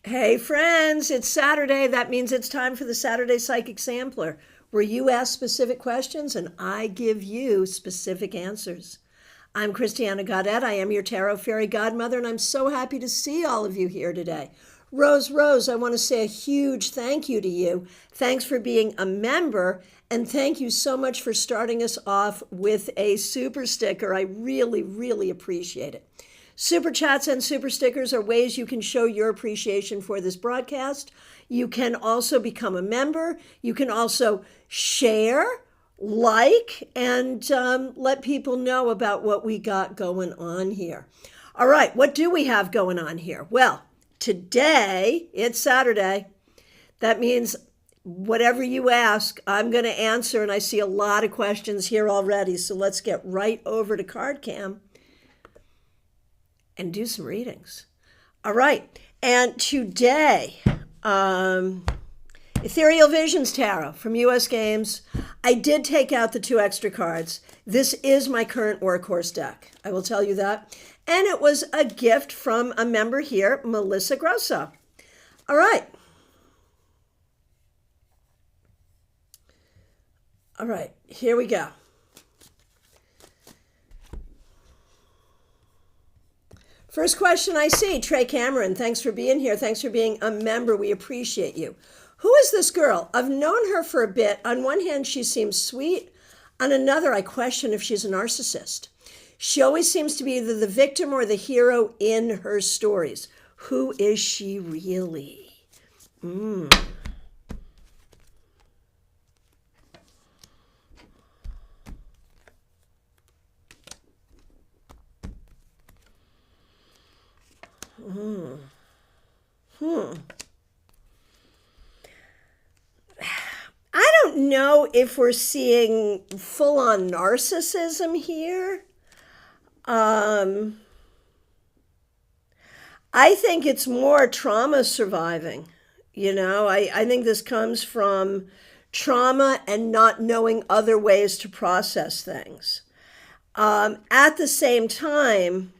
Hey friends, it's Saturday. That means it's time for the Saturday Psychic Sampler, where you ask specific questions and I give you specific answers. I'm Christiana Gaudet. I am your Tarot Fairy Godmother, and I'm so happy to see all of you here today. Rose, I want to say a huge thank you to you. Thanks for being a member, and thank you so much for starting us off with a super sticker. I really, really appreciate it. Super chats and super stickers are ways you can show your appreciation for this broadcast. You can also become a member. You can also share, like, and let people know about what we got going on here. All right, what do we have going on here? Well, today, it's Saturday. That means whatever you ask, I'm going to answer, and I see a lot of questions here already, so let's get right over to CardCam and do some readings. All right, and today, Ethereal Visions Tarot from US Games. I did take out the 2 extra cards. This is my current workhorse deck, I will tell you that. And it was a gift from a member here, Melissa Grosso. All right. All right, here we go. First question I see, Trey Cameron. Thanks for being here. Thanks for being a member. We appreciate you. Who is this girl? I've known her for a bit. On one hand, she seems sweet. On another, I question if she's a narcissist. She always seems to be either the victim or the hero in her stories. Who is she really? I don't know if we're seeing full-on narcissism here. I think it's more trauma surviving. I think this comes from trauma and not knowing other ways to process things. At the same time,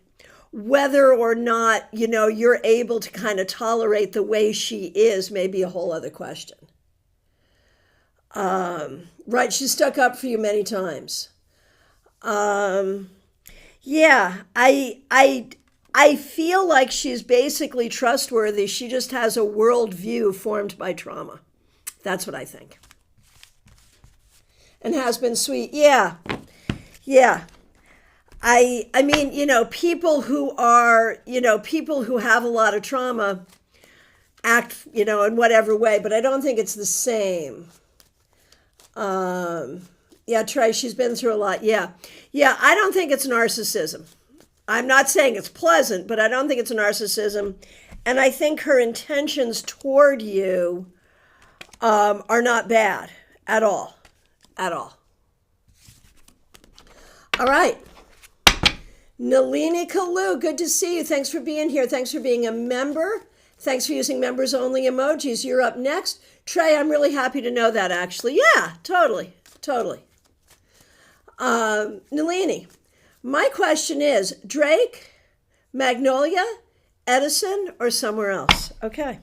whether or not, you're able to kind of tolerate the way she is may be a whole other question. Right, she stuck up for you many times. Yeah, I feel like she's basically trustworthy. She just has a worldview formed by trauma. That's what I think. And has been sweet. Yeah. I mean, people who have a lot of trauma act, in whatever way, but I don't think it's the same. Yeah, Trey, she's been through a lot. Yeah, I don't think it's narcissism. I'm not saying it's pleasant, but I don't think it's narcissism. And I think her intentions toward you are not bad at all. All right. Nalini Kalu, good to see you. Thanks for being here. Thanks for being a member. Thanks for using members only emojis. You're up next. Trey, I'm really happy to know that, actually. Yeah, totally. Nalini, my question is, Drake, Magnolia, Edison, or somewhere else? Okay.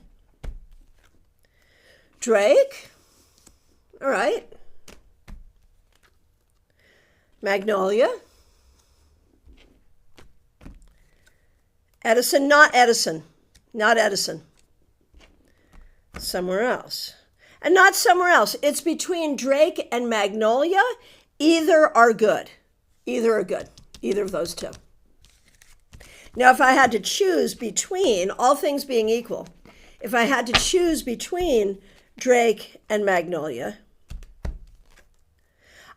Drake. All right. Magnolia. Edison, not Edison. Somewhere else. And not somewhere else. It's between Drake and Magnolia. Either are good. Either of those two. Now, if I had to choose between, all things being equal, if I had to choose between Drake and Magnolia,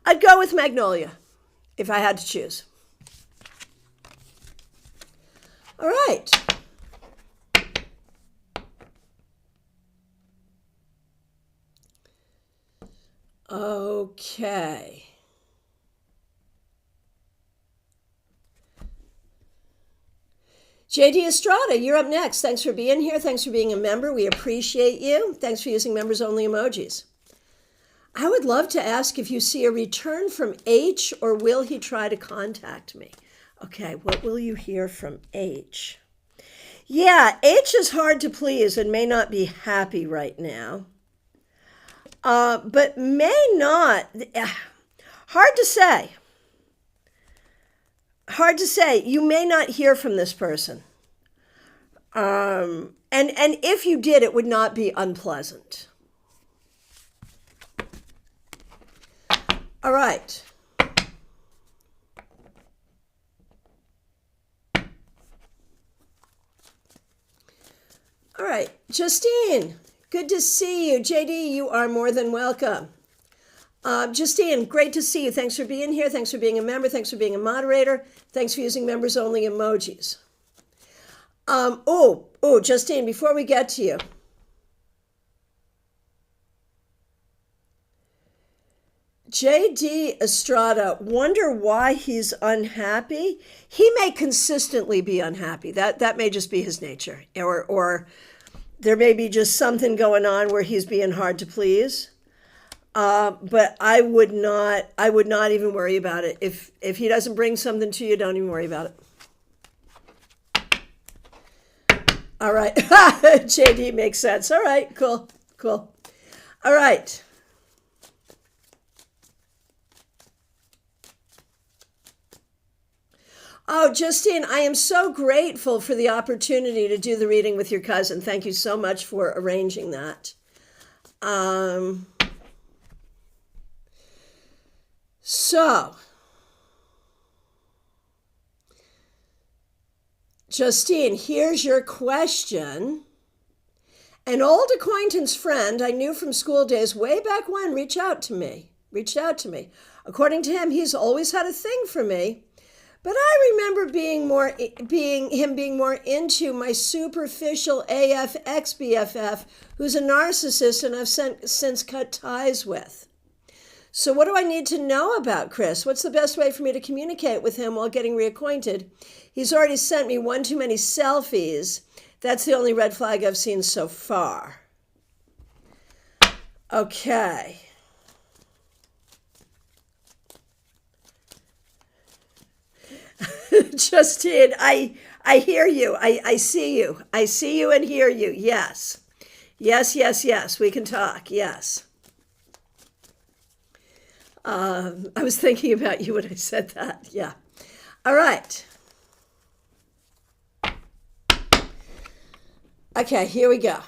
I'd go with Magnolia if I had to choose. All right. Okay. JD Estrada, you're up next. Thanks for being here. Thanks for being a member. We appreciate you. Thanks for using members only emojis. I would love to ask if you see a return from H, or will he try to contact me? Okay, what will you hear from H? Yeah, H is hard to please and may not be happy right now. But may not, hard to say. Hard to say. You may not hear from this person. And if you did, it would not be unpleasant. All right. All right, Justine, good to see you. JD, you are more than welcome. Justine, great to see you. Thanks for being here. Thanks for being a member. Thanks for being a moderator. Thanks for using members only emojis. Justine, before we get to you, JD Estrada, wonder why he's unhappy. He may consistently be unhappy. That may just be his nature, or there may be just something going on where he's being hard to please. But I would not even worry about it. If he doesn't bring something to you, don't even worry about it. All right. JD makes sense. All right, cool. All right. Oh, Justine, I am so grateful for the opportunity to do the reading with your cousin. Thank you so much for arranging that. So, Justine, here's your question. An old acquaintance friend I knew from school days way back when reached out to me. According to him, he's always had a thing for me. But I remember being more into my superficial AF ex-BFF, who's a narcissist and I've since cut ties with. So what do I need to know about Chris? What's the best way for me to communicate with him while getting reacquainted? He's already sent me one too many selfies. That's the only red flag I've seen so far. Okay. Justine, I hear you. I see you. I see you and hear you. Yes. Yes. We can talk. Yes. I was thinking about you when I said that. Yeah. All right. Okay, here we go.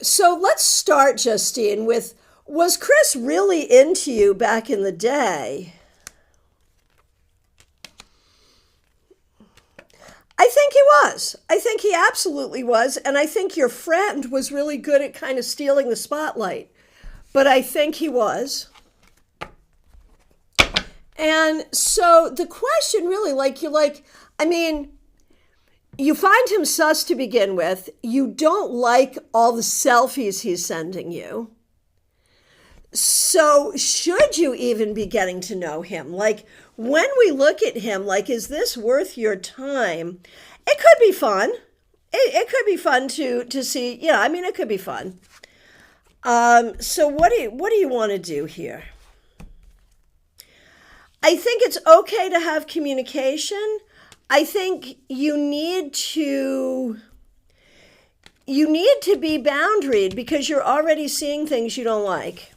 So let's start, Justine, with, was Chris really into you back in the day? I think he was. I think he absolutely was. And I think your friend was really good at kind of stealing the spotlight. But I think he was. And so the question really, you find him sus to begin with. You don't like all the selfies he's sending you. So should you even be getting to know him? Like, when we look at him, like, is this worth your time? It could be fun. It could be fun to see. Yeah, I mean, it could be fun. So what do you want to do here? I think it's okay to have communication. I think you need to be boundaried because you're already seeing things you don't like.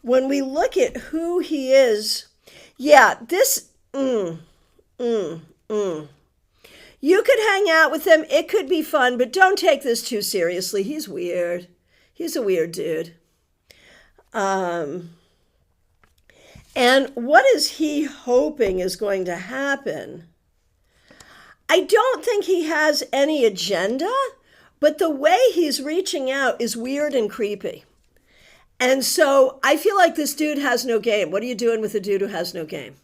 When we look at who he is, yeah, this, you could hang out with him. It could be fun, but don't take this too seriously. He's weird. He's a weird dude. And what is he hoping is going to happen? I don't think he has any agenda, but the way he's reaching out is weird and creepy. And so I feel like this dude has no game. What are you doing with a dude who has no game?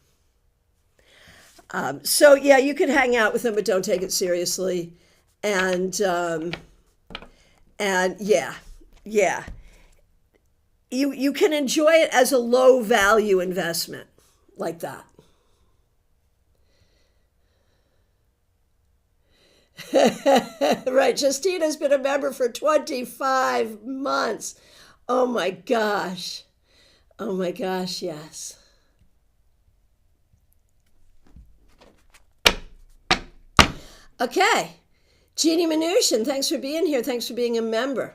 So yeah, you could hang out with him, but don't take it seriously. And yeah. You can enjoy it as a low value investment like that. Right, Justina's been a member for 25 months. Oh my gosh, yes. Okay. Jeannie Mnuchin, thanks for being here. Thanks for being a member.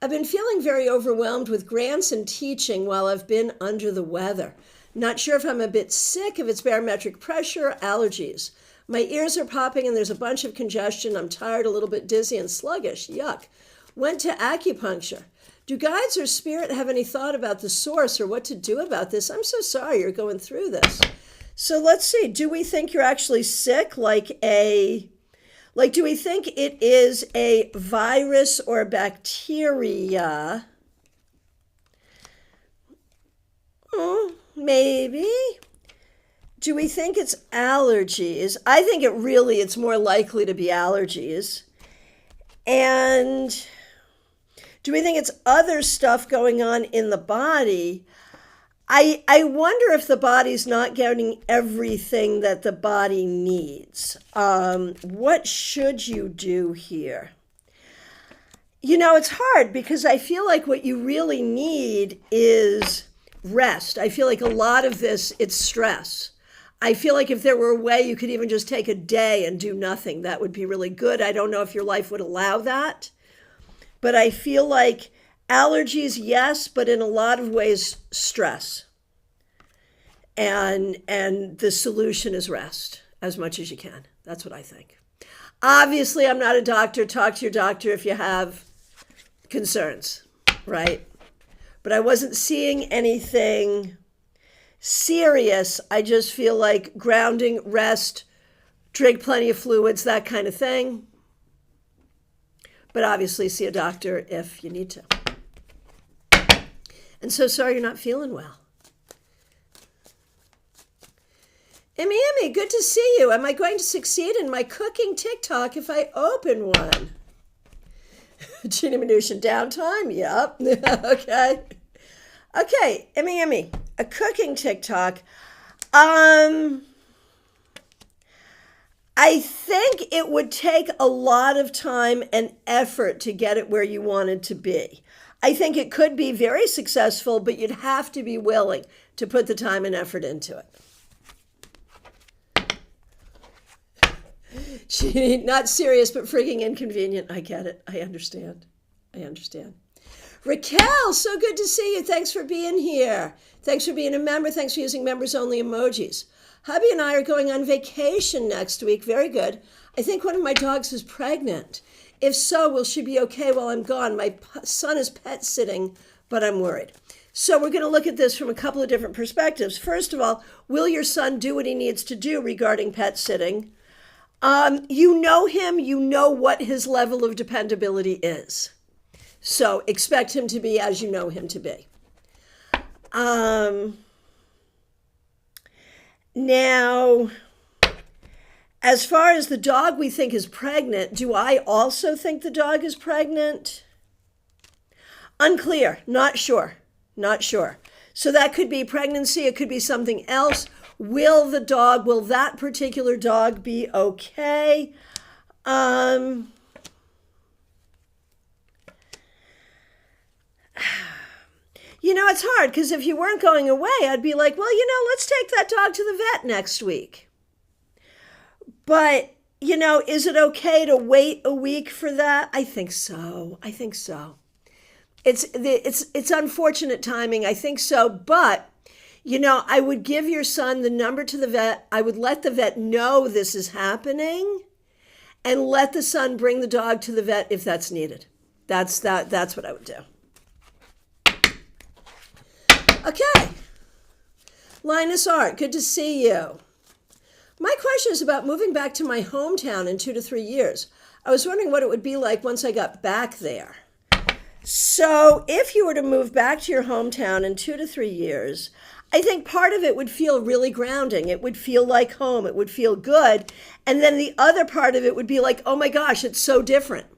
I've been feeling very overwhelmed with grants and teaching while I've been under the weather. Not sure if I'm a bit sick, if it's barometric pressure or allergies. My ears are popping and there's a bunch of congestion. I'm tired, a little bit dizzy and sluggish. Yuck. Went to acupuncture. Do guides or spirit have any thought about the source or what to do about this? I'm so sorry you're going through this. So let's see. Do we think you're actually sick? Do we think it is a virus or a bacteria? Maybe. Do we think it's allergies? I think it's more likely to be allergies. And do we think it's other stuff going on in the body? I wonder if the body's not getting everything that the body needs. What should you do here? It's hard because I feel like what you really need is rest. I feel like a lot of this, it's stress. I feel like if there were a way you could even just take a day and do nothing, that would be really good. I don't know if your life would allow that, but I feel like allergies, yes, but in a lot of ways, stress. And the solution is rest as much as you can. That's what I think. Obviously, I'm not a doctor. Talk to your doctor if you have concerns, right? But I wasn't seeing anything serious. I just feel like grounding, rest, drink plenty of fluids, that kind of thing. But obviously, see a doctor if you need to. And so sorry you're not feeling well. Emmy, good to see you. Am I going to succeed in my cooking TikTok if I open one? Gina Mnuchin, downtime? Yep. Okay, Emmy, a cooking TikTok. I think it would take a lot of time and effort to get it where you wanted to be. I think it could be very successful, but you'd have to be willing to put the time and effort into it. Not serious, but freaking inconvenient. I get it. I understand. Raquel, so good to see you. Thanks for being here. Thanks for being a member. Thanks for using members-only emojis. Hubby and I are going on vacation next week. Very good. I think one of my dogs is pregnant. If so, will she be okay while I'm gone? My son is pet sitting, but I'm worried. So we're going to look at this from a couple of different perspectives. First of all, will your son do what he needs to do regarding pet sitting? You know him, you know what his level of dependability is. So expect him to be as you know him to be. Now, as far as the dog we think is pregnant, do I also think the dog is pregnant? Unclear, not sure. So that could be pregnancy, it could be something else. Will that particular dog be okay? It's hard because if you weren't going away, I'd be like, well, let's take that dog to the vet next week. But, is it okay to wait a week for that? I think so. It's unfortunate timing. I think so. But, I would give your son the number to the vet. I would let the vet know this is happening and let the son bring the dog to the vet if that's needed. That's what I would do. Okay. Linus Art, good to see you. My question is about moving back to my hometown in 2 to 3 years. I was wondering what it would be like once I got back there. So if you were to move back to your hometown in 2 to 3 years, I think part of it would feel really grounding. It would feel like home. It would feel good. And then the other part of it would be like, oh my gosh, it's so different.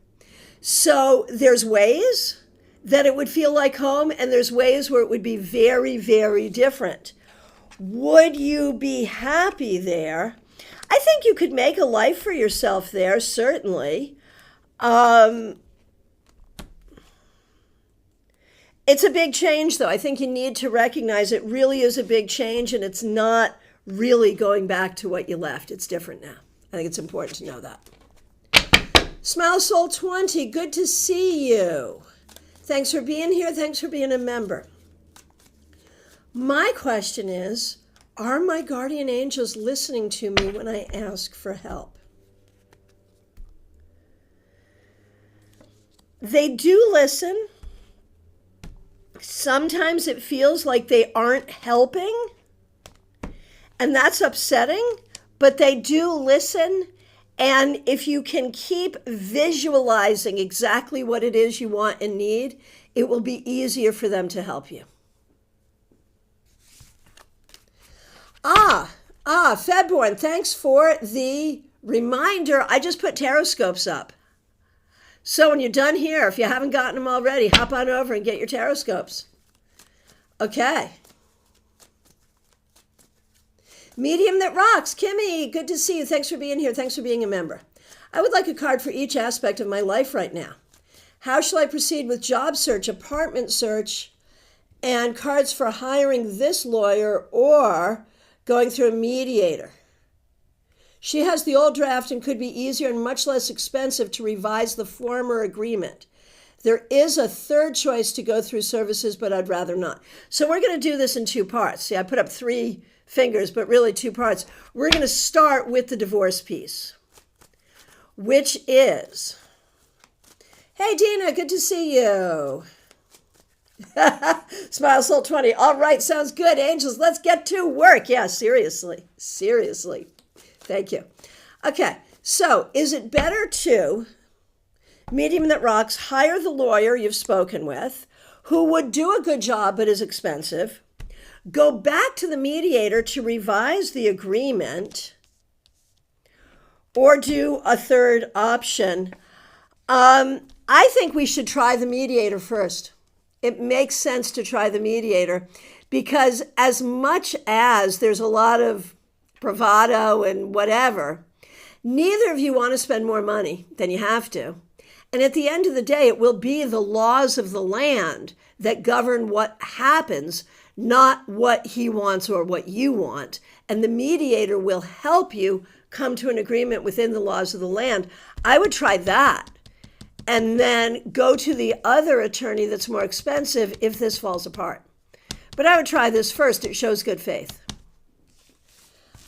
So there's ways that it would feel like home, and there's ways where it would be very, very different. Would you be happy there? I think you could make a life for yourself there, certainly. It's a big change, though. I think you need to recognize it really is a big change, and it's not really going back to what you left. It's different now. I think it's important to know that. Smile Soul 20, good to see you. Thanks for being here. Thanks for being a member. My question is, are my guardian angels listening to me when I ask for help? They do listen. Sometimes it feels like they aren't helping, and that's upsetting, but they do listen. And if you can keep visualizing exactly what it is you want and need, it will be easier for them to help you. Febborn, thanks for the reminder. I just put tarot scopes up. So when you're done here, if you haven't gotten them already, hop on over and get your tarot scopes. Okay. Medium that rocks. Kimmy, good to see you. Thanks for being here. Thanks for being a member. I would like a card for each aspect of my life right now. How shall I proceed with job search, apartment search, and cards for hiring this lawyer or going through a mediator? She has the old draft and could be easier and much less expensive to revise the former agreement. There is a third choice to go through services, but I'd rather not. So we're going to do this in two parts. See, I put up 3 fingers, but really 2 parts. We're going to start with the divorce piece, which is, hey, Dina, good to see you. Smile Soul 20. All right, sounds good. Angels, let's get to work. Yeah, seriously. Thank you. Okay, so is it better to, medium that rocks, hire the lawyer you've spoken with, who would do a good job but is expensive, go back to the mediator to revise the agreement, or do a third option? I think we should try the mediator first. It makes sense to try the mediator because as much as there's a lot of bravado and whatever, neither of you want to spend more money than you have to. And at the end of the day, it will be the laws of the land that govern what happens, not what he wants or what you want. And the mediator will help you come to an agreement within the laws of the land. I would try that and then go to the other attorney that's more expensive if this falls apart. But I would try this first. It shows good faith.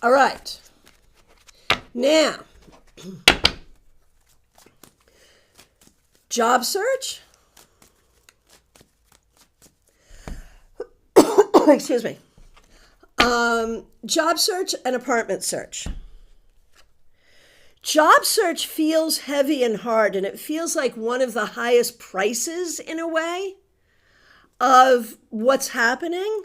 All right. Now, job search. Excuse me. Job search and apartment search. Job search feels heavy and hard, and it feels like one of the highest prices in a way of what's happening.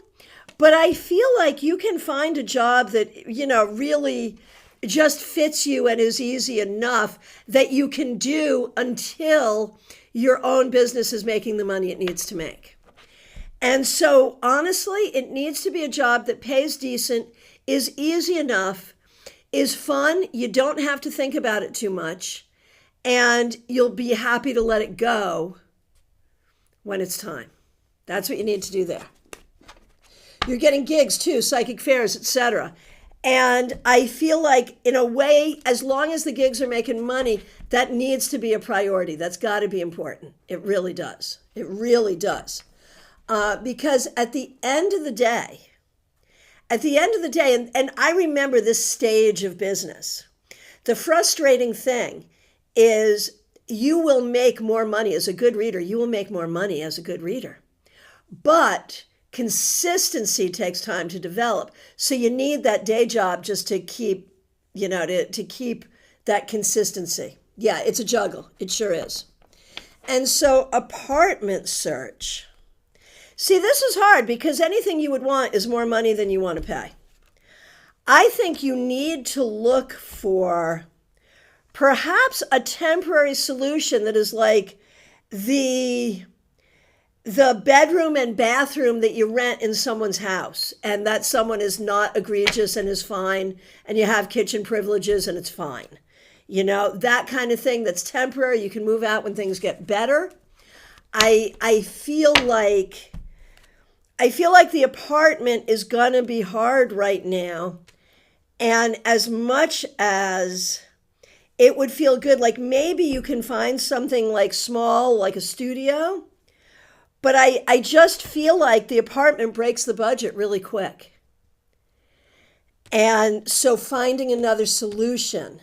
But I feel like you can find a job that, really just fits you and is easy enough that you can do until your own business is making the money it needs to make. And so honestly, it needs to be a job that pays decent, is easy enough, is fun. You don't have to think about it too much, and you'll be happy to let it go when it's time. That's what you need to do there. You're getting gigs too, psychic fairs, etc. And I feel like in a way, as long as the gigs are making money, that needs to be a priority. That's got to be important. It really does. It really does. Because at the end of the day, and I remember this stage of business, the frustrating thing is you will make more money as a good reader. You will make more money as a good reader. But consistency takes time to develop. So you need that day job just to keep, to keep that consistency. Yeah, it's a juggle. It sure is. And so apartment search. See, this is hard because anything you would want is more money than you want to pay. I think you need to look for perhaps a temporary solution that is like the bedroom and bathroom that you rent in someone's house, and that someone is not egregious and is fine, and you have kitchen privileges and it's fine. That kind of thing that's temporary. You can move out when things get better. I feel like the apartment is going to be hard right now. And as much as it would feel good. Like maybe you can find something like small, like a studio. But I just feel like the apartment breaks the budget really quick. And so finding another solution.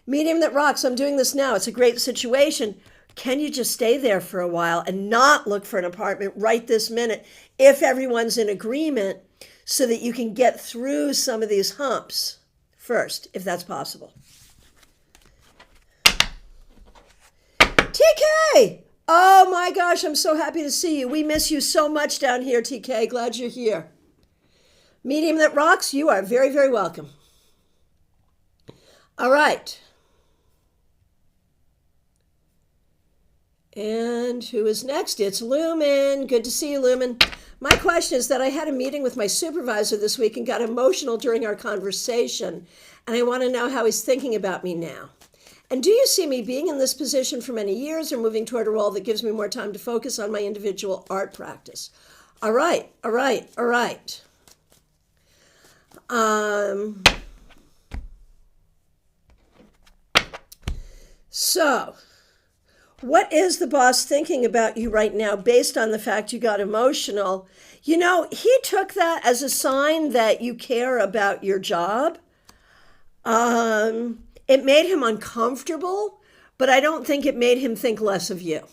Medium that rocks, I'm doing this now. It's a great situation. Can you just stay there for a while and not look for an apartment right this minute if everyone's in agreement so that you can get through some of these humps first, if that's possible? TK! Oh my gosh, I'm so happy to see you. We miss you so much down here, TK. Glad you're here. Medium that rocks, you are very, very welcome. All right. And who is next? It's Lumen. Good to see you, Lumen. My question is that I had a meeting with my supervisor this week and got emotional during our conversation, and I want to know how he's thinking about me now. And do you see me being in this position for many years or moving toward a role that gives me more time to focus on my individual art practice? All right. So, what is the boss thinking about you right now based on the fact you got emotional? You know, he took that as a sign that you care about your job. It made him uncomfortable, but I don't think it made him think less of you.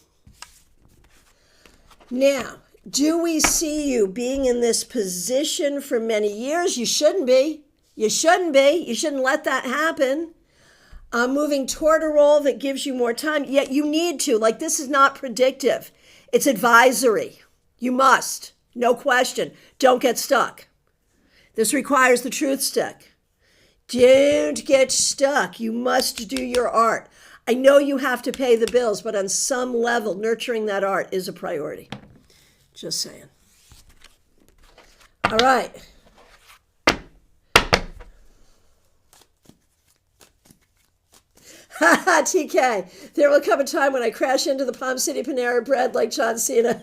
Now, do we see you being in this position for many years? You shouldn't be. You shouldn't let that happen. Moving toward a role that gives you more time, yet you need to. Like, this is not predictive. It's advisory. You must. No question. Don't get stuck. This requires the truth stick. Don't get stuck. You must do your art. I know you have to pay the bills, but on some level, nurturing that art is a priority. Just saying. All right. TK, there will come a time when I crash into the Palm City Panera Bread like John Cena.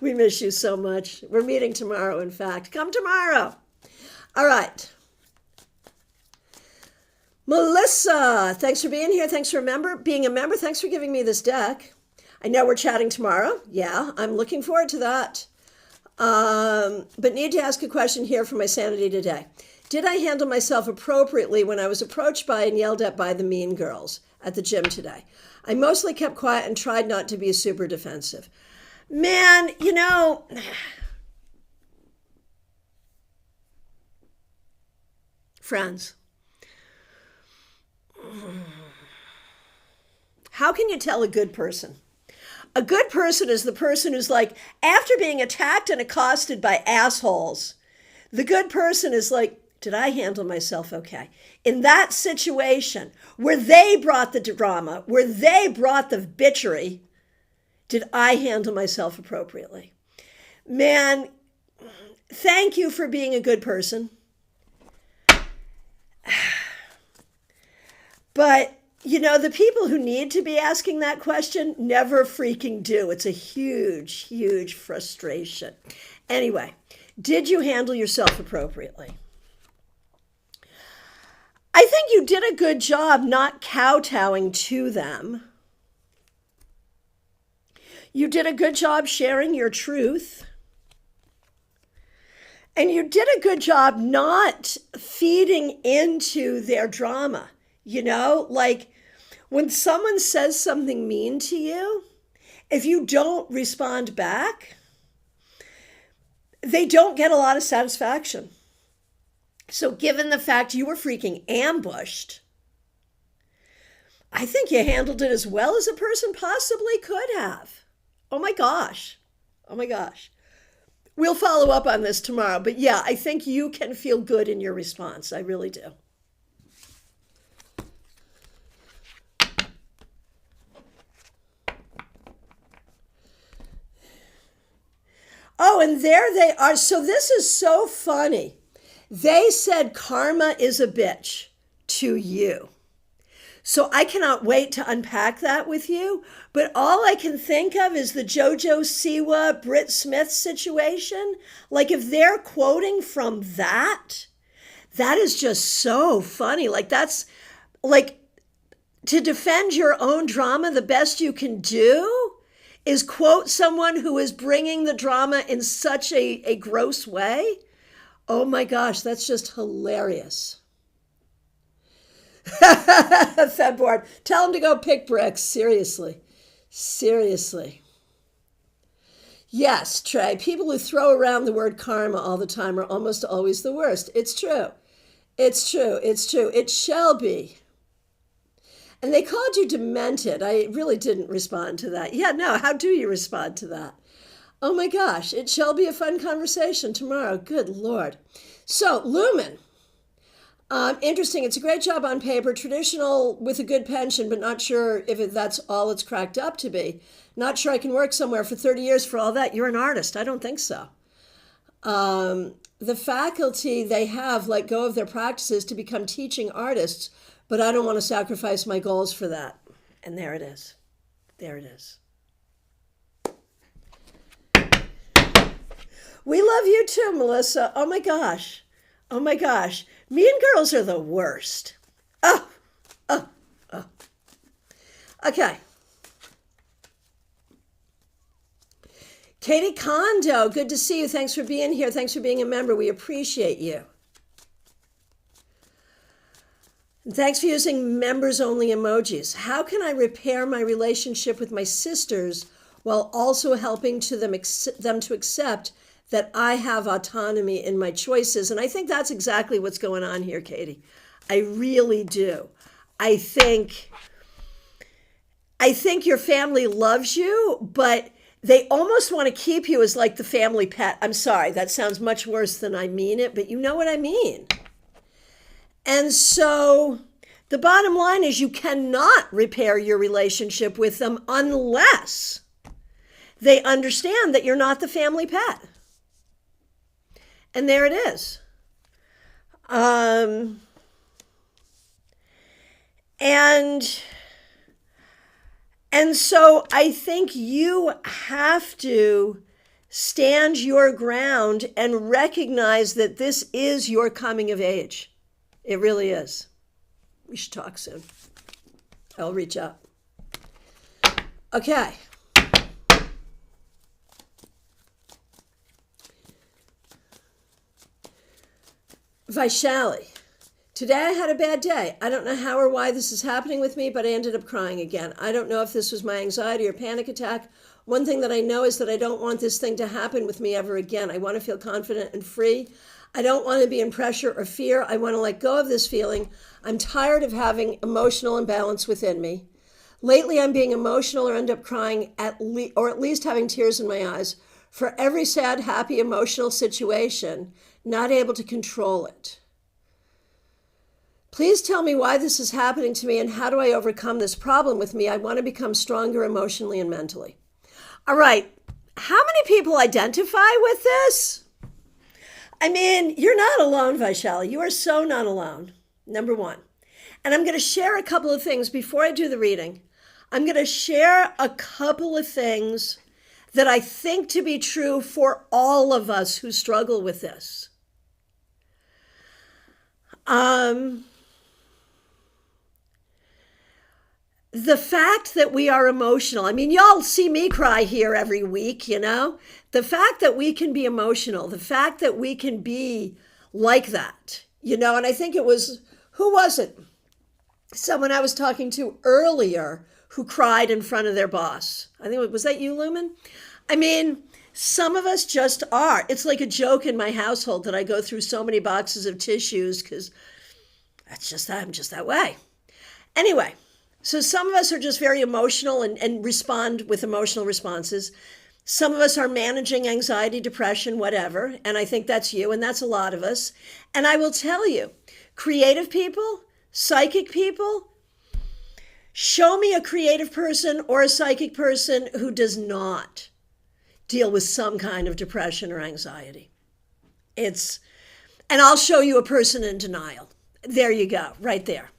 We miss you so much. We're meeting tomorrow, in fact. Come tomorrow. All right. Melissa, thanks for being here. Thanks for being a member. Thanks for giving me this deck. I know we're chatting tomorrow. Yeah, I'm looking forward to that. But need to ask a question here for my sanity today. Did I handle myself appropriately when I was approached by and yelled at by the mean girls at the gym today? I mostly kept quiet and tried not to be super defensive. Man, you know, friends, how can you tell a good person? A good person is the person who's like, after being attacked and accosted by assholes, the good person is like, did I handle myself okay? In that situation where they brought the drama, where they brought the bitchery, did I handle myself appropriately? Man, thank you for being a good person. But, you know, the people who need to be asking that question never freaking do. It's a huge, huge frustration. Anyway, did you handle yourself appropriately? I think you did a good job not kowtowing to them. You did a good job sharing your truth. And you did a good job not feeding into their drama. You know, like when someone says something mean to you, if you don't respond back, they don't get a lot of satisfaction. So given the fact you were freaking ambushed, I think you handled it as well as a person possibly could have. Oh my gosh. We'll follow up on this tomorrow. But yeah, I think you can feel good in your response. I really do. Oh, and there they are. So this is so funny. They said karma is a bitch to you. So I cannot wait to unpack that with you. But all I can think of is the JoJo Siwa, Britt Smith situation. Like if they're quoting from that, that is just so funny. Like that's like to defend your own drama, the best you can do is quote someone who is bringing the drama in such a gross way. Oh my gosh, that's just hilarious. Fedboard, tell him to go pick bricks. Seriously. Seriously. Yes, Trey, people who throw around the word karma all the time are almost always the worst. It's true. It's true. It's true. It shall be. And they called you demented. I really didn't respond to that. Yeah, no, how do you respond to that? Oh my gosh, it shall be a fun conversation tomorrow. Good Lord. So, Lumen. Interesting. It's a great job on paper. Traditional with a good pension, but not sure if that's all it's cracked up to be. Not sure I can work somewhere for 30 years for all that. You're an artist. I don't think so. The faculty, they have let go of their practices to become teaching artists, but I don't want to sacrifice my goals for that. And there it is. There it is. We love you too, Melissa. Oh my gosh. Oh my gosh. Mean girls are the worst. Oh. Okay. Katie Kondo, good to see you. Thanks for being here. Thanks for being a member. We appreciate you. And thanks for using members-only emojis. How can I repair my relationship with my sisters while also helping them to accept that I have autonomy in my choices? And I think that's exactly what's going on here, Katie. I really do. I think your family loves you, but they almost want to keep you as like the family pet. I'm sorry, that sounds much worse than I mean it, but you know what I mean. And so the bottom line is you cannot repair your relationship with them unless they understand that you're not the family pet. And there it is. And so I think you have to stand your ground and recognize that this is your coming of age. It really is. We should talk soon. I'll reach out. Okay. Vaishali. Today I had a bad day. I don't know how or why this is happening with me, but I ended up crying again. I don't know if this was my anxiety or panic attack. One thing that I know is that I don't want this thing to happen with me ever again. I want to feel confident and free. I don't want to be in pressure or fear. I want to let go of this feeling. I'm tired of having emotional imbalance within me. Lately, I'm being emotional or end up crying or at least having tears in my eyes for every sad, happy, emotional situation, not able to control it. Please tell me why this is happening to me and how do I overcome this problem with me? I want to become stronger emotionally and mentally. All right. How many people identify with this? I mean, you're not alone, Vaishali. You are so not alone, number one. And I'm going to share a couple of things before I do the reading. I'm going to share a couple of things that I think to be true for all of us who struggle with this. The fact that we are emotional, I mean, y'all see me cry here every week, you know? The fact that we can be emotional, the fact that we can be like that, you know? And I think it was, who was it? Someone I was talking to earlier who cried in front of their boss. I think, was that you, Lumen? I mean, some of us just are. It's like a joke in my household that I go through so many boxes of tissues because that's just that, I'm just that way. Anyway. So some of us are just very emotional and respond with emotional responses. Some of us are managing anxiety, depression, whatever. And I think that's you, and that's a lot of us. And I will tell you, creative people, psychic people, show me a creative person or a psychic person who does not deal with some kind of depression or anxiety. And I'll show you a person in denial. There you go, right there.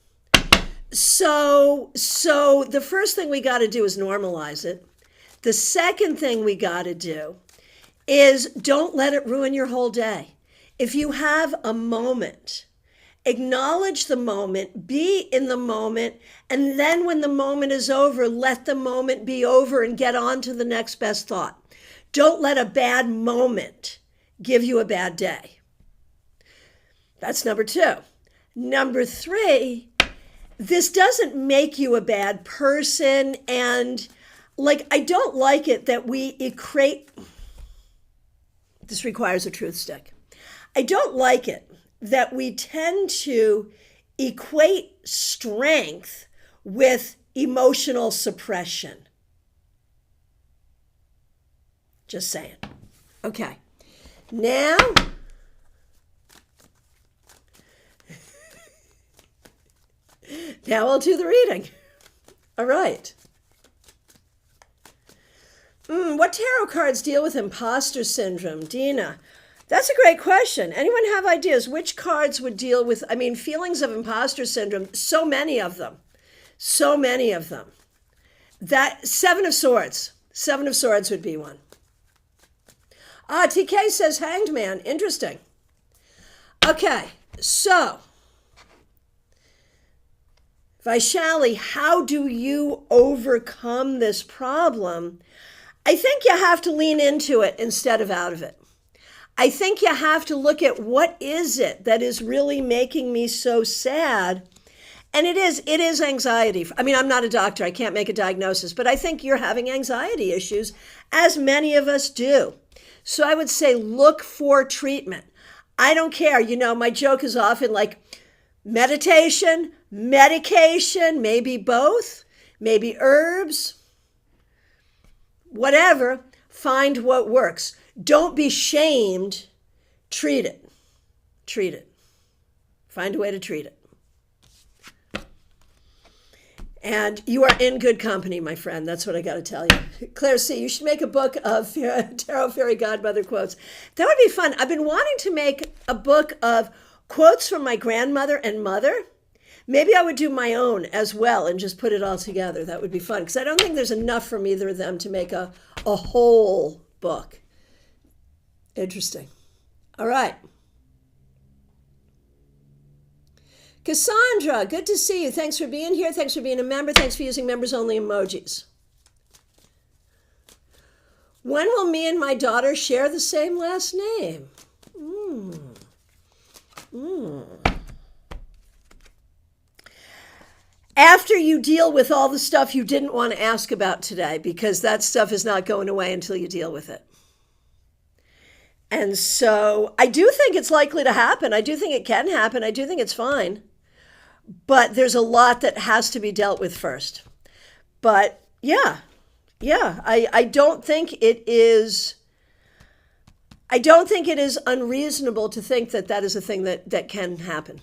So the first thing we got to do is normalize it. The second thing we got to do is don't let it ruin your whole day. If you have a moment, acknowledge the moment, be in the moment, and then when the moment is over, let the moment be over and get on to the next best thought. Don't let a bad moment give you a bad day. That's number 2. Number 3, this doesn't make you a bad person. And I don't like it that we equate, this requires a truth stick. I don't like it that we tend to equate strength with emotional suppression. Just saying. Okay. Now, I'll do the reading. All right. What tarot cards deal with imposter syndrome, Dina? That's a great question. Anyone have ideas? Which cards would deal with, feelings of imposter syndrome? So many of them. So many of them. That 7 of Swords. 7 of Swords would be one. TK says Hanged Man. Interesting. Okay, so Vaishali, how do you overcome this problem? I think you have to lean into it instead of out of it. I think you have to look at what is it that is really making me so sad. And it is anxiety. I'm not a doctor. I can't make a diagnosis, but I think you're having anxiety issues, as many of us do. So I would say look for treatment. I don't care. My joke is often meditation, medication, maybe both, maybe herbs, whatever. Find what works. Don't be shamed. Treat it. Treat it. Find a way to treat it. And you are in good company, my friend. That's what I got to tell you. Claire C., you should make a book of Tarot Fairy Godmother quotes. That would be fun. I've been wanting to make a book of quotes from my grandmother and mother. Maybe I would do my own as well and just put it all together. That would be fun, because I don't think there's enough from either of them to make a whole book. Interesting. All right. Cassandra, good to see you. Thanks for being here. Thanks for being a member. Thanks for using members-only emojis. When will me and my daughter share the same last name? After you deal with all the stuff you didn't want to ask about today, because that stuff is not going away until you deal with it. And so I do think it's likely to happen. I do think it can happen. I do think it's fine. But there's a lot that has to be dealt with first. But yeah, I don't think it is unreasonable to think that that is a thing that can happen.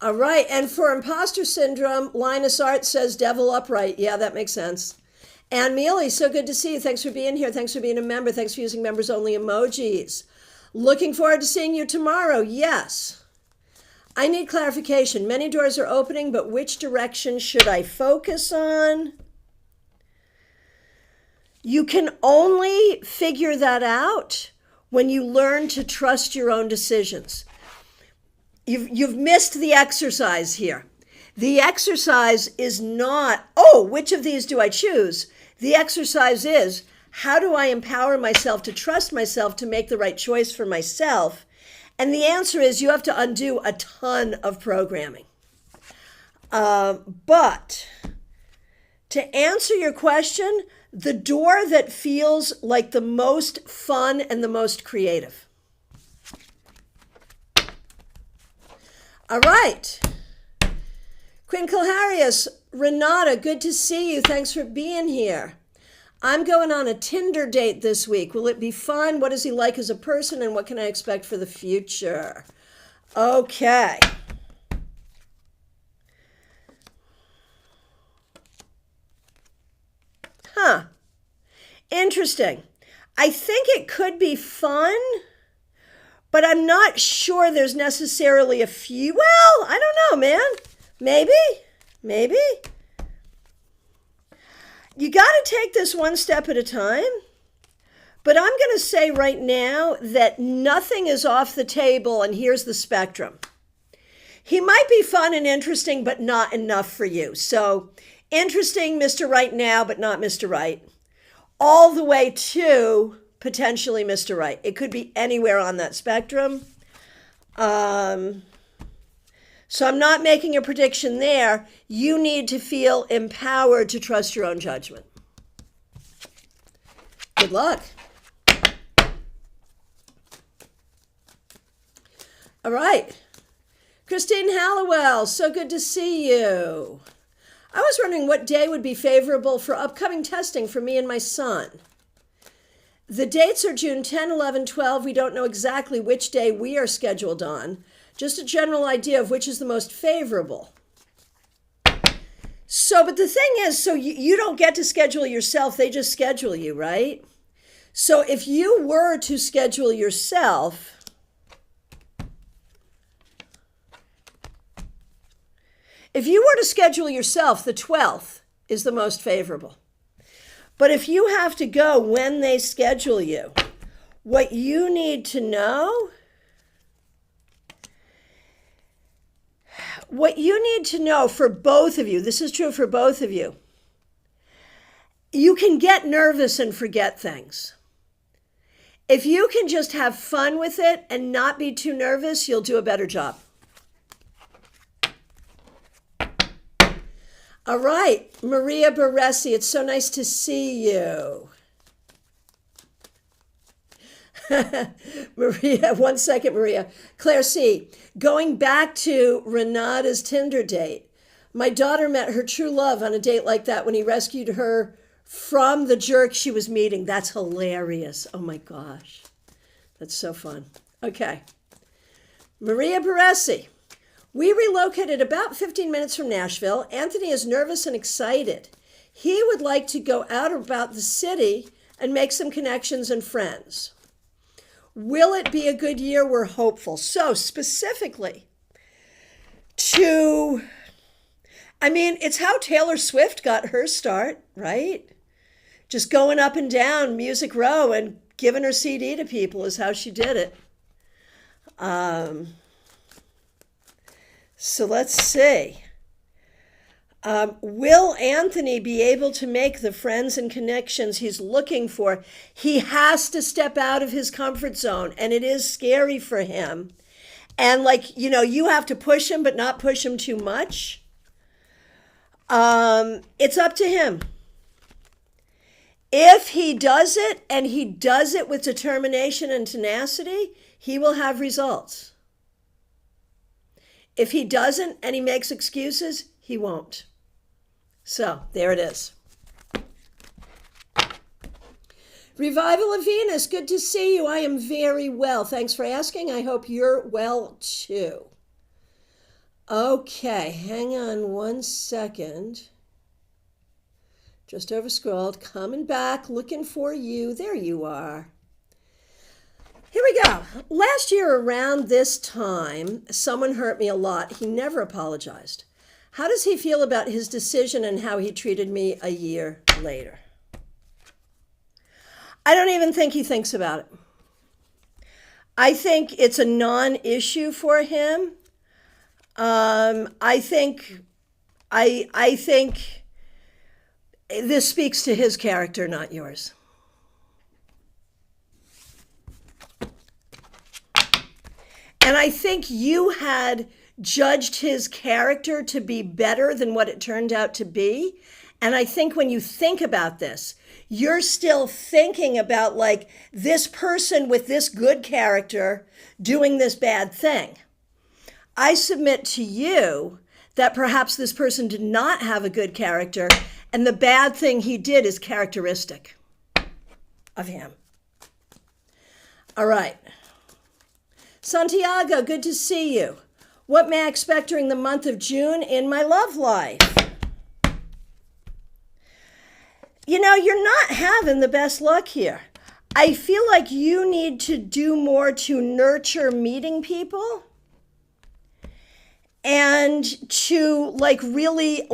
All right, and for imposter syndrome, Linus Art says devil upright. Yeah, that makes sense. Ann Mealy, so good to see you. Thanks for being here. Thanks for being a member. Thanks for using members-only emojis. Looking forward to seeing you tomorrow. Yes. I need clarification. Many doors are opening, but which direction should I focus on? You can only figure that out when you learn to trust your own decisions. You've missed the exercise here. The exercise is not, which of these do I choose? The exercise is, how do I empower myself to trust myself to make the right choice for myself? And the answer is you have to undo a ton of programming. But to answer your question, the door that feels like the most fun and the most creative. All right. Quinn Kilharius, Renata, good to see you. Thanks for being here. I'm going on a Tinder date this week. Will it be fun? What is he like as a person? And what can I expect for the future? Okay. Interesting. I think it could be fun, but I'm not sure there's necessarily a few. Well, I don't know, man. Maybe. You got to take this one step at a time. But I'm going to say right now that nothing is off the table, and here's the spectrum. He might be fun and interesting, but not enough for you. So interesting, Mr. Right now, but not Mr. Right. All the way to potentially Mr. Right. It could be anywhere on that spectrum. So I'm not making a prediction there. You need to feel empowered to trust your own judgment. Good luck. All right. Christine Hallowell, so good to see you. I was wondering what day would be favorable for upcoming testing for me and my son. The dates are June 10, 11, 12. We don't know exactly which day we are scheduled on. Just a general idea of which is the most favorable. So, but the thing is, so you don't get to schedule yourself. They just schedule you, right? So if you were to schedule yourself, the 12th is the most favorable. But if you have to go when they schedule you, what you need to know for both of you, this is true for both of you, you can get nervous and forget things. If you can just have fun with it and not be too nervous, you'll do a better job. All right, Maria Baresi, it's so nice to see you. Maria, 1 second, Maria. Claire C., going back to Renata's Tinder date. My daughter met her true love on a date like that when he rescued her from the jerk she was meeting. That's hilarious. Oh my gosh. That's so fun. Okay. Maria Baresi. We relocated about 15 minutes from Nashville. Anthony is nervous and excited. He would like to go out about the city and make some connections and friends. Will it be a good year? We're hopeful. So specifically it's how Taylor Swift got her start, right? Just going up and down Music Row and giving her CD to people is how she did it. So let's see. Will Anthony be able to make the friends and connections he's looking for? He has to step out of his comfort zone, and it is scary for him. And you have to push him, but not push him too much. It's up to him. If he does it, and he does it with determination and tenacity, he will have results. If he doesn't and he makes excuses, he won't. So there it is. Revival of Venus, good to see you. I am very well. Thanks for asking. I hope you're well too. Okay, hang on 1 second. Just overscrolled, coming back, looking for you. There you are. Here we go. Last year around this time, someone hurt me a lot. He never apologized. How does he feel about his decision and how he treated me a year later? I don't even think he thinks about it. I think it's a non-issue for him. I think this speaks to his character, not yours. And I think you had judged his character to be better than what it turned out to be. And I think when you think about this, you're still thinking about this person with this good character doing this bad thing. I submit to you that perhaps this person did not have a good character, and the bad thing he did is characteristic of him. All right. Santiago, good to see you. What may I expect during the month of June in my love life? You're not having the best luck here. I feel like you need to do more to nurture meeting people and to really,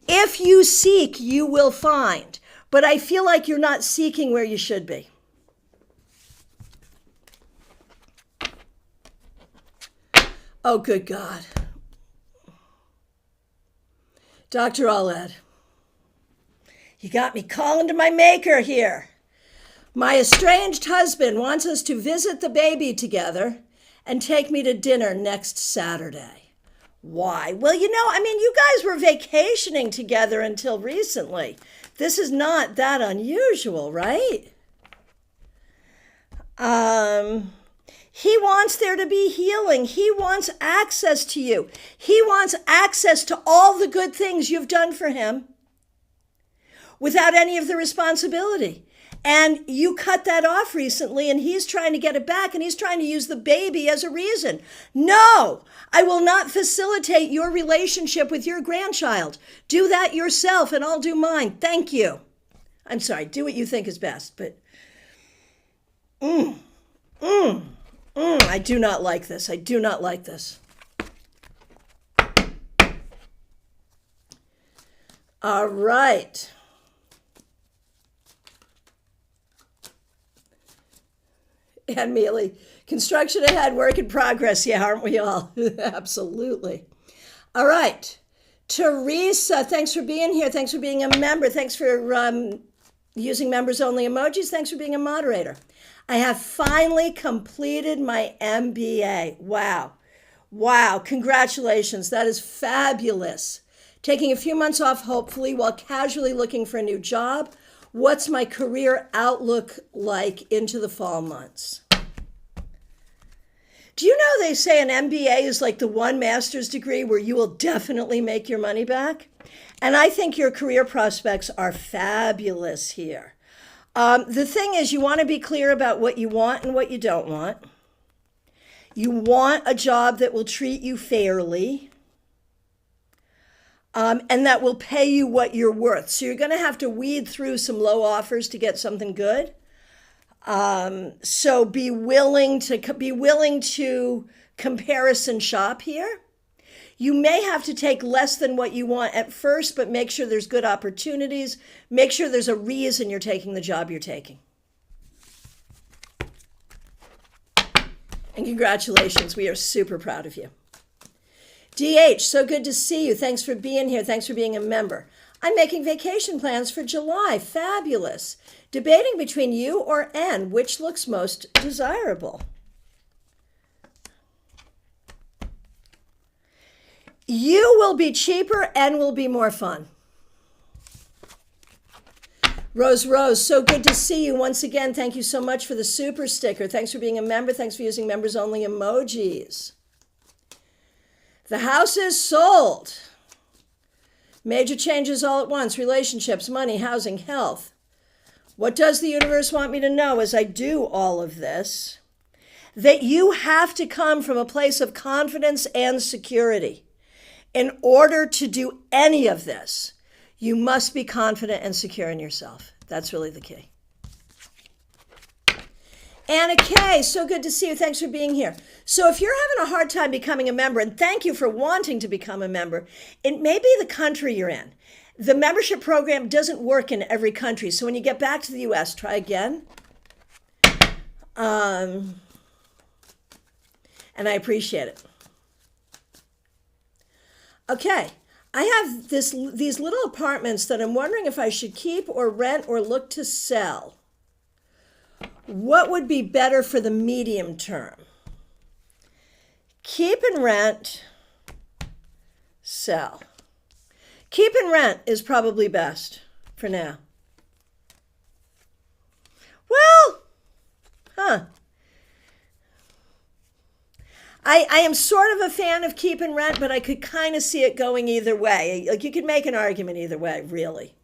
if you seek, you will find. But I feel like you're not seeking where you should be. Oh, good God. Dr. Aled, you got me calling to my maker here. My estranged husband wants us to visit the baby together and take me to dinner next Saturday. Why? Well, you guys were vacationing together until recently. This is not that unusual, right? He wants there to be healing. He wants access to you. He wants access to all the good things you've done for him without any of the responsibility. And you cut that off recently, and he's trying to get it back, and he's trying to use the baby as a reason. No, I will not facilitate your relationship with your grandchild. Do that yourself, and I'll do mine. Thank you. I'm sorry, do what you think is best, but I do not like this. I do not like this. All right. And Mealy, construction ahead, work in progress. Yeah, aren't we all? Absolutely. All right. Teresa, thanks for being here. Thanks for being a member. Thanks for using members only emojis. Thanks for being a moderator. I have finally completed my MBA. Wow. Wow. Congratulations. That is fabulous. Taking a few months off, hopefully, while casually looking for a new job. What's my career outlook like into the fall months? Do you know they say an MBA is like the one master's degree where you will definitely make your money back? And I think your career prospects are fabulous here. The thing is, you want to be clear about what you want and what you don't want. You want a job that will treat you fairly. And that will pay you what you're worth. So you're going to have to weed through some low offers to get something good. So be willing to comparison shop here. You may have to take less than what you want at first, but make sure there's good opportunities. Make sure there's a reason you're taking the job you're taking. And congratulations, we are super proud of you. DH, so good to see you. Thanks for being here. Thanks for being a member. I'm making vacation plans for July. Fabulous. Debating between you or N, which looks most desirable. You will be cheaper, N will be more fun. Rose, so good to see you once again. Thank you so much for the super sticker. Thanks for being a member. Thanks for using members only emojis. The house is sold. Major changes all at once. Relationships, money, housing, health. What does the universe want me to know as I do all of this? That you have to come from a place of confidence and security. In order to do any of this, you must be confident and secure in yourself. That's really the key. Anna Kay, so good to see you. Thanks for being here. So if you're having a hard time becoming a member, and thank you for wanting to become a member, it may be the country you're in. The membership program doesn't work in every country. So when you get back to the US, try again. And I appreciate it. Okay, I have these little apartments that I'm wondering if I should keep or rent or look to sell. What would be better for the medium term? Keep and rent, sell. Keep and rent is probably best for now. Well, I am sort of a fan of keep and rent, but I could kind of see it going either way. Like you could make an argument either way, really.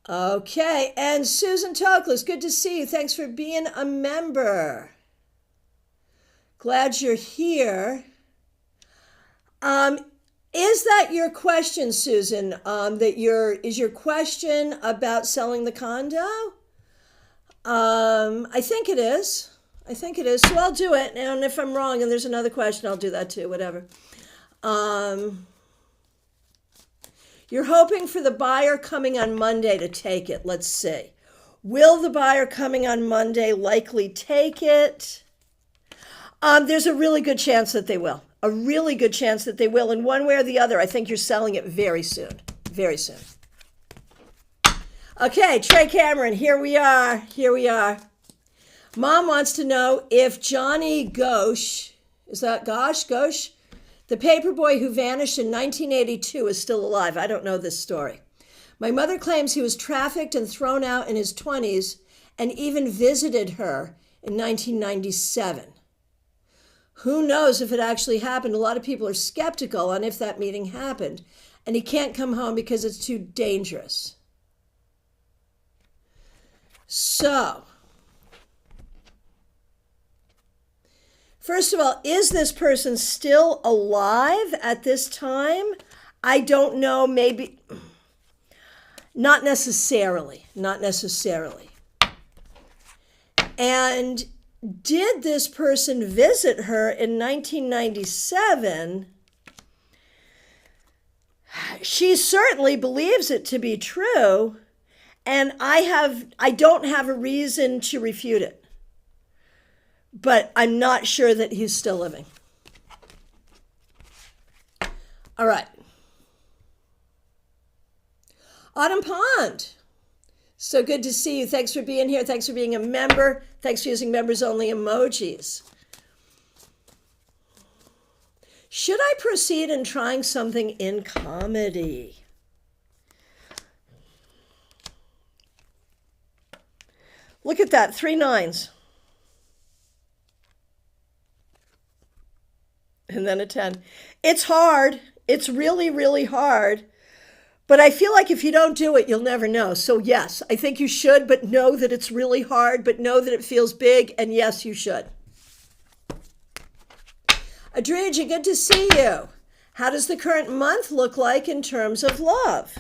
Okay, and Susan Toklas, good to see you. Thanks for being a member. Glad you're here. Is that your question, Susan? Is your question about selling the condo? I think it is. I think it is. So I'll do it. And if I'm wrong and there's another question, I'll do that too, whatever. You're hoping for the buyer coming on Monday to take it. Let's see. Will the buyer coming on Monday likely take it? There's a really good chance that they will. A really good chance that they will. In one way or the other, I think you're selling it very soon. Very soon. Okay, Trey Cameron, here we are. Here we are. Mom wants to know if Johnny Ghosh, is that Ghosh? The paperboy who vanished in 1982 is still alive. I don't know this story. My mother claims he was trafficked and thrown out in his 20s and even visited her in 1997. Who knows if it actually happened? A lot of people are skeptical on if that meeting happened. And he can't come home because it's too dangerous. So, first of all, is this person still alive at this time? I don't know, maybe. Not necessarily. Not necessarily. And did this person visit her in 1997? She certainly believes it to be true, and I don't have a reason to refute it. But I'm not sure that he's still living. All right. Autumn Pond. So good to see you. Thanks for being here. Thanks for being a member. Thanks for using members only emojis. Should I proceed in trying something in comedy? Look at that, 3 9s. And then a 10. It's hard. It's really, really hard. But I feel like if you don't do it, you'll never know. So yes, I think you should, but know that it's really hard, but know that it feels big, and yes, you should. Adrija, good to see you. How does the current month look like in terms of love?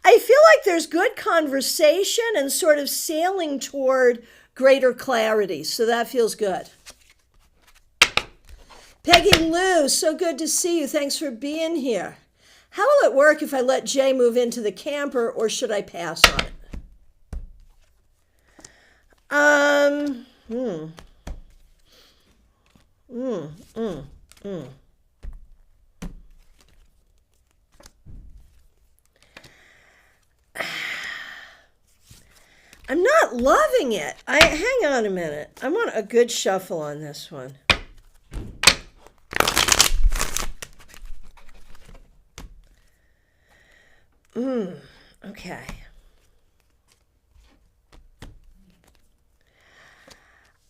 I feel like there's good conversation and sort of sailing toward greater clarity, so that feels good. Peggy Lou, so good to see you. Thanks for being here. How will it work if I let Jay move into the camper, or should I pass on it? I'm not loving it. Hang on a minute. I want a good shuffle on this one. Okay.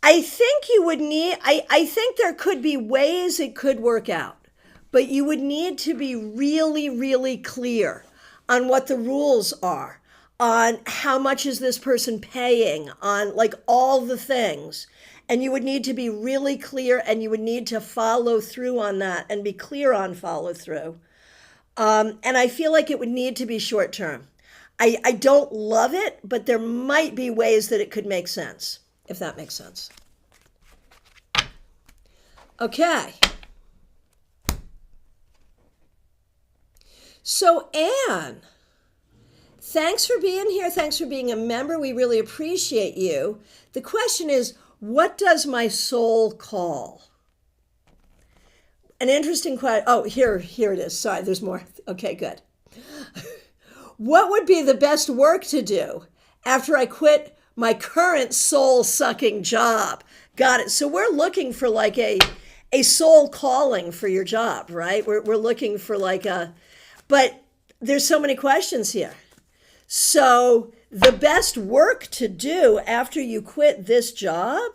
I think you would need, I think there could be ways it could work out, but you would need to be really, really clear on what the rules are, on how much is this person paying, on like all the things. And you would need to be really clear, and you would need to follow through on that and be clear on follow through. And I feel like it would need to be short term. I don't love it, but there might be ways that it could make sense, if that makes sense. Okay. So Anne, thanks for being here. Thanks for being a member. We really appreciate you. The question is, what does my soul call? An interesting question. Oh, here it is. Sorry, there's more. Okay, good. What would be the best work to do after I quit my current soul-sucking job? Got it. So we're looking for like a soul calling for your job, right? We're looking for like a, but there's so many questions here. So the best work to do after you quit this job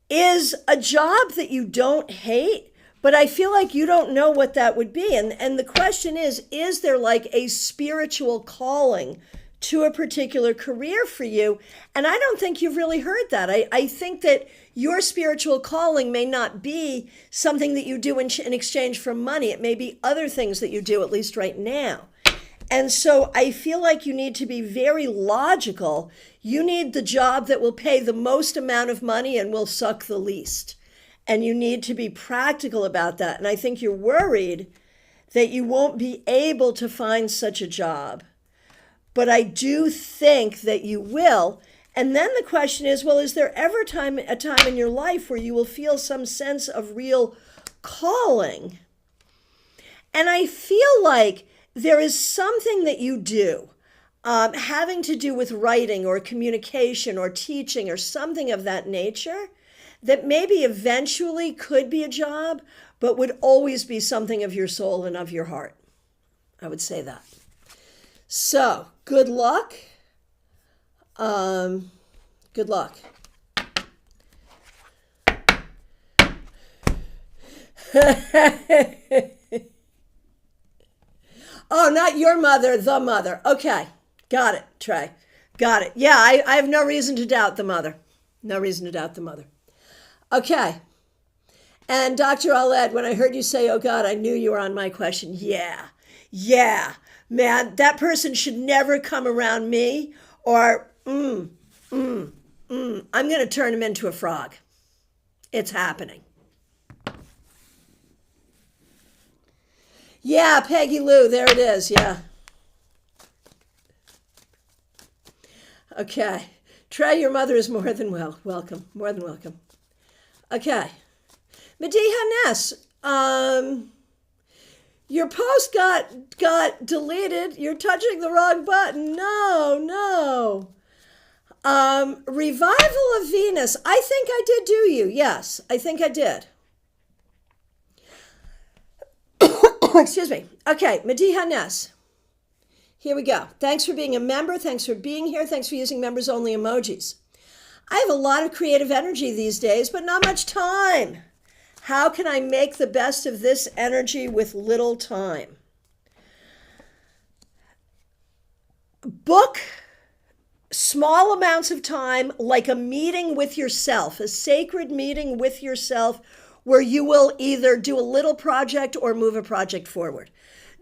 is a job that you don't hate, but I feel like you don't know what that would be. And the question is there like a spiritual calling to a particular career for you. And I don't think you've really heard that. I think that your spiritual calling may not be something that you do in exchange for money. It may be other things that you do, at least right now. And so I feel like you need to be very logical. You need the job that will pay the most amount of money and will suck the least. And you need to be practical about that. And I think you're worried that you won't be able to find such a job. But I do think that you will. And then the question is, well, is there ever a time in your life where you will feel some sense of real calling? And I feel like there is something that you do having to do with writing or communication or teaching or something of that nature that maybe eventually could be a job, but would always be something of your soul and of your heart. I would say that. So, good luck. Good luck. Oh, not your mother, the mother. Okay, got it, Trey. Got it. Yeah, I have no reason to doubt the mother. No reason to doubt the mother. Okay. And Dr. Aled, when I heard you say, oh God, I knew you were on my question. Yeah. Man, that person should never come around me or, I'm going to turn him into a frog. It's happening. Yeah, Peggy Lou, there it is, yeah. Okay. Trey, your mother is more than welcome. More than welcome. Okay. Mediha Ness, your post got deleted. You're touching the wrong button. No. Revival of Venus. I think I did do you. Yes, I think I did. Excuse me. Okay, Mediha Ness. Here we go. Thanks for being a member. Thanks for being here. Thanks for using members only emojis. I have a lot of creative energy these days, but not much time. How can I make the best of this energy with little time? Book small amounts of time, like a meeting with yourself, a sacred meeting with yourself, where you will either do a little project or move a project forward.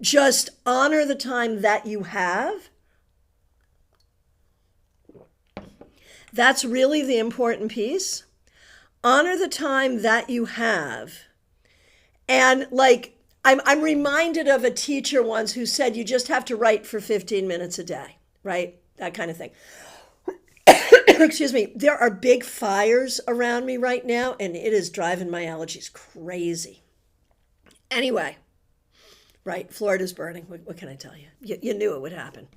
Just honor the time that you have. That's really the important piece. Honor the time that you have. And like, I'm reminded of a teacher once who said you just have to write for 15 minutes a day, right? That kind of thing. Excuse me. There are big fires around me right now, and it is driving my allergies crazy. Anyway, right, Florida's burning. What can I tell you? You knew it would happen.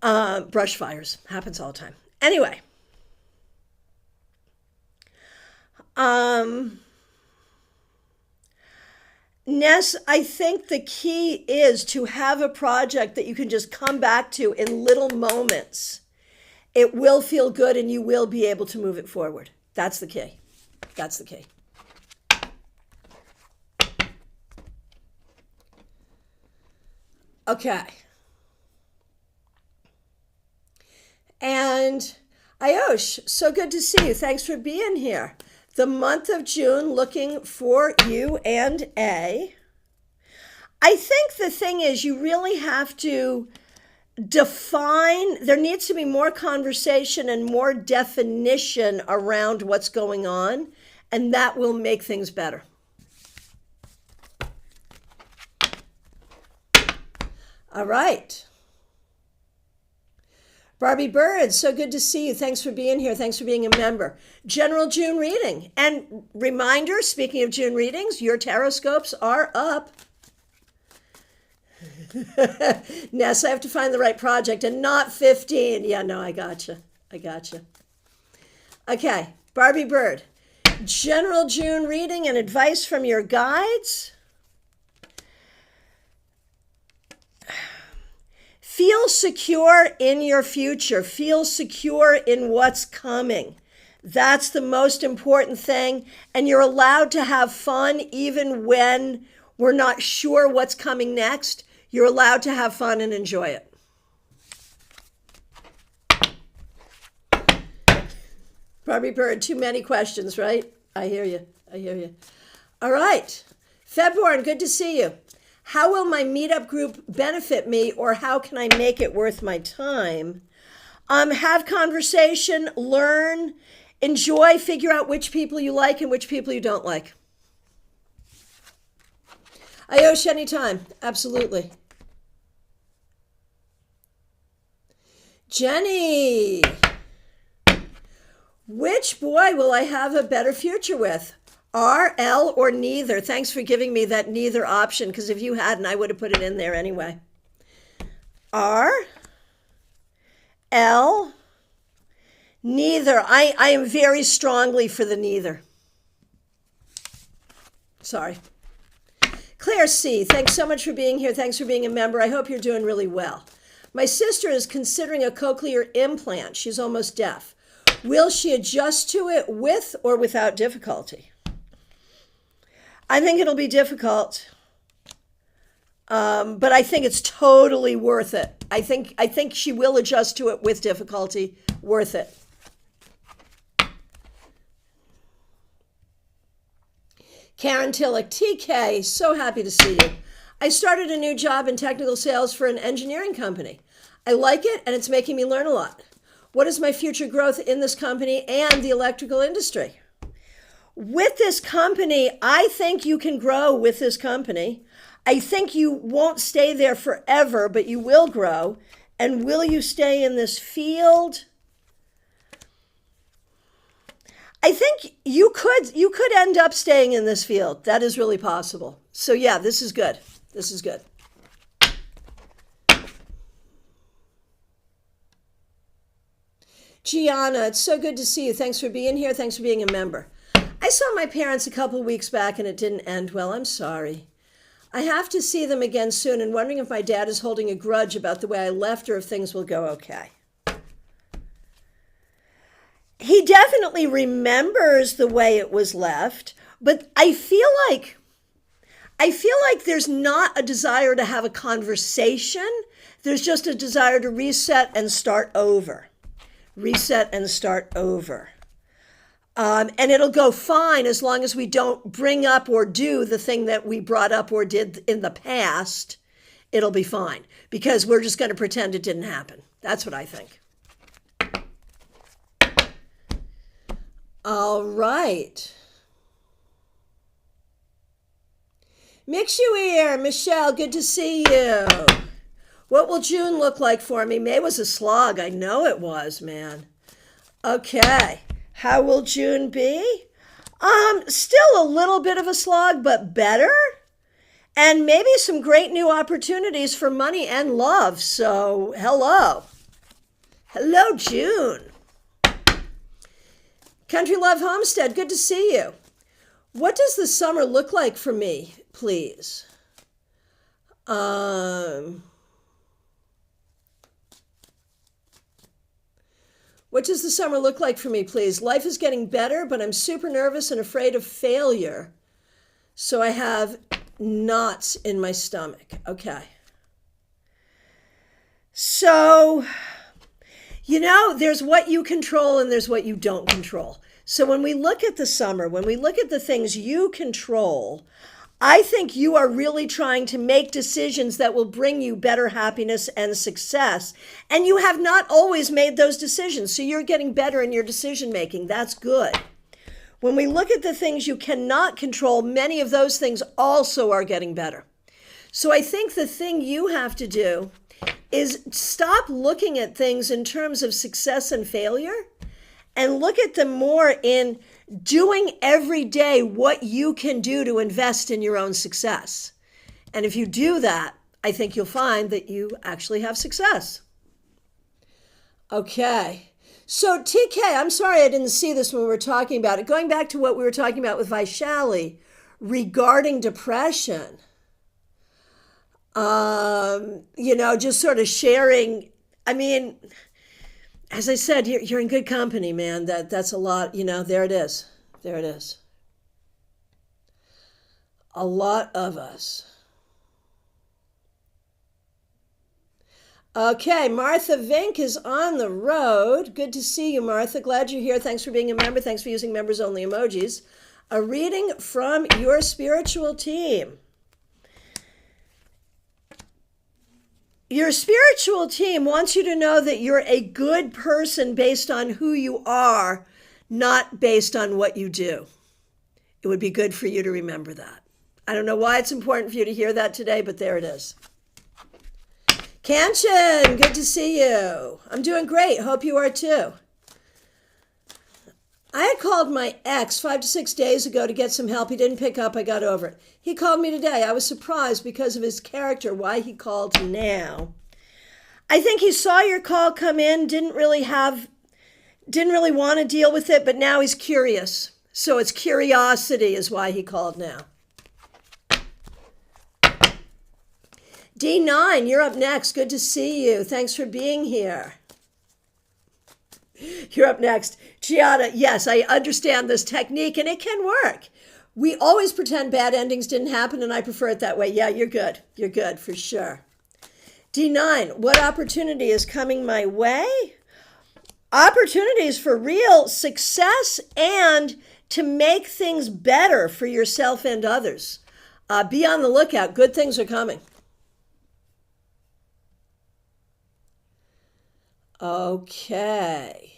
Brush fires. Happens all the time. Anyway. Ness, I think the key is to have a project that you can just come back to in little moments. It will feel good and you will be able to move it forward. That's the key. That's the key. Okay. And Ayosh, so good to see you. Thanks for being here. The month of June, looking for you and A. I think the thing is you really have to define, there needs to be more conversation and more definition around what's going on, and that will make things better. All right. Barbie Bird, so good to see you. Thanks for being here. Thanks for being a member. General June reading. And reminder, speaking of June readings, your tarot scopes are up. Ness, I have to find the right project and not 15. Yeah, no, I gotcha. Okay, Barbie Bird. General June reading and advice from your guides. Feel secure in your future. Feel secure in what's coming. That's the most important thing. And you're allowed to have fun even when we're not sure what's coming next. You're allowed to have fun and enjoy it. Probably prepared too many questions, right? I hear you. I hear you. All right. Febborn, good to see you. How will my meetup group benefit me, or how can I make it worth my time? Have conversation, learn, enjoy, figure out which people you like and which people you don't like. Ayosh, anytime. Absolutely. Jenny, which boy will I have a better future with? R, L, or neither? Thanks for giving me that neither option, because if you hadn't, I would have put it in there anyway. R, L, neither. I am very strongly for the neither. Sorry. Claire C., thanks so much for being here. Thanks for being a member. I hope you're doing really well. My sister is considering a cochlear implant. She's almost deaf. Will she adjust to it with or without difficulty? I think it'll be difficult, but I think it's totally worth it. I think she will adjust to it with difficulty. Worth it. Karen Tillich, TK, so happy to see you. I started a new job in technical sales for an engineering company. I like it, and it's making me learn a lot. What is my future growth in this company and the electrical industry? With this company, I think you can grow with this company. I think you won't stay there forever, but you will grow. And will you stay in this field? I think you could end up staying in this field. That is really possible. So yeah, this is good. This is good. Gianna, it's so good to see you. Thanks for being here. Thanks for being a member. I saw my parents a couple of weeks back and it didn't end well. I'm sorry. I have to see them again soon and wondering if my dad is holding a grudge about the way I left or if things will go okay. He definitely remembers the way it was left, but I feel like there's not a desire to have a conversation. There's just a desire to reset and start over. Reset and start over. And it'll go fine as long as we don't bring up or do the thing that we brought up or did in the past. It'll be fine because we're just going to pretend it didn't happen. That's what I think. All right. Mix you here, Michelle, good to see you. What will June look like for me? May was a slog. I know it was, man. Okay. How will June be? Still a little bit of a slog, but better. And maybe some great new opportunities for money and love. So, hello. Hello, June. Country Love Homestead, good to see you. What does the summer look like for me, please? What does the summer look like for me, please? Life is getting better, but I'm super nervous and afraid of failure. So I have knots in my stomach. Okay. So, there's what you control and there's what you don't control. So when we look at the summer, when we look at the things you control, I think you are really trying to make decisions that will bring you better happiness and success. And you have not always made those decisions. So you're getting better in your decision making. That's good. When we look at the things you cannot control, many of those things also are getting better. So I think the thing you have to do is stop looking at things in terms of success and failure and look at them more in doing every day what you can do to invest in your own success. And if you do that, I think you'll find that you actually have success. Okay. So TK, I'm sorry I didn't see this when we were talking about it. Going back to what we were talking about with Vaishali regarding depression, just sort of sharing. I mean, as I said, you're in good company, man. That's a lot, there it is. There it is. A lot of us. Okay, Martha Vink is on the road. Good to see you, Martha. Glad you're here. Thanks for being a member. Thanks for using members-only emojis. A reading from your spiritual team. Your spiritual team wants you to know that you're a good person based on who you are, not based on what you do. It would be good for you to remember that. I don't know why it's important for you to hear that today, but there it is. Kanchan, good to see you. I'm doing great. Hope you are too. I had called my ex 5 to 6 days ago to get some help. He didn't pick up. I got over it. He called me today. I was surprised because of his character, why he called now. I think he saw your call come in, didn't really want to deal with it, but now he's curious. So it's curiosity is why he called now. D9, you're up next. Good to see you. Thanks for being here. You're up next. Gianna, yes, I understand this technique and it can work. We always pretend bad endings didn't happen and I prefer it that way. Yeah, you're good. You're good for sure. D9, what opportunity is coming my way? Opportunities for real success and to make things better for yourself and others. Be on the lookout. Good things are coming. Okay.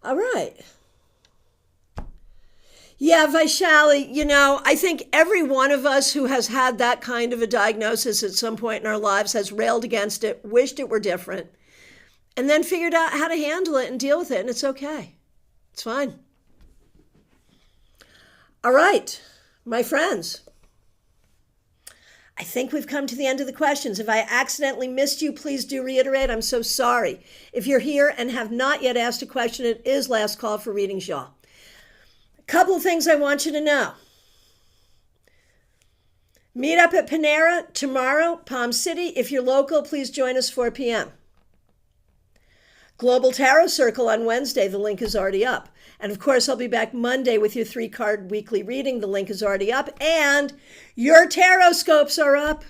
All right. Yeah, Vaishali, I think every one of us who has had that kind of a diagnosis at some point in our lives has railed against it, wished it were different, and then figured out how to handle it and deal with it, and it's okay. It's fine. All right, my friends. I think we've come to the end of the questions. If I accidentally missed you, please do reiterate. I'm so sorry. If you're here and have not yet asked a question, it is last call for readings, y'all. A couple of things I want you to know. Meet up at Panera tomorrow, Palm City. If you're local, please join us 4 p.m. Global Tarot Circle on Wednesday. The link is already up. And of course, I'll be back Monday with your 3-card weekly reading. The link is already up. And your tarot scopes are up.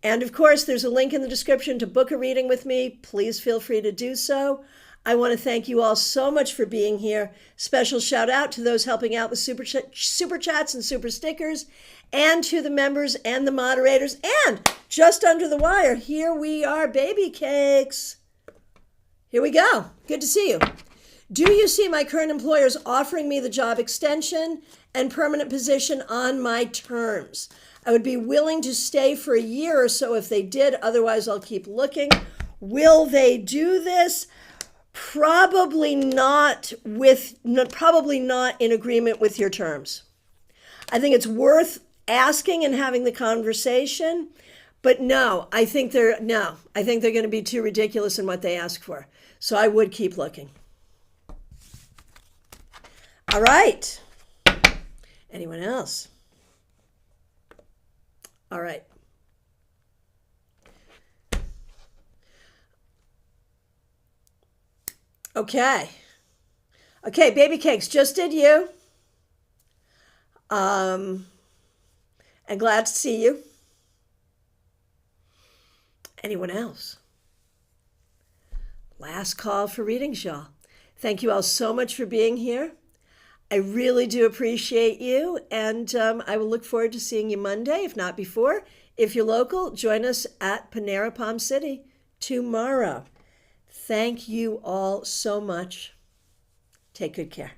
And of course, there's a link in the description to book a reading with me. Please feel free to do so. I want to thank you all so much for being here. Special shout out to those helping out with super chats and super stickers, and to the members and the moderators. And just under the wire, here we are, baby cakes. Here we go. Good to see you. Do you see my current employers offering me the job extension and permanent position on my terms? I would be willing to stay for a year or so if they did. Otherwise, I'll keep looking. Will they do this? Probably not in agreement with your terms. I think it's worth asking and having the conversation, but I think they're going to be too ridiculous in what they ask for. So I would keep looking. All right. Anyone else? All right. Okay, baby cakes, just did you. And glad to see you. Anyone else? Last call for readings, y'all. Thank you all so much for being here. I really do appreciate you, and I will look forward to seeing you Monday, if not before. If you're local, join us at Panera Palm City tomorrow. Thank you all so much. Take good care.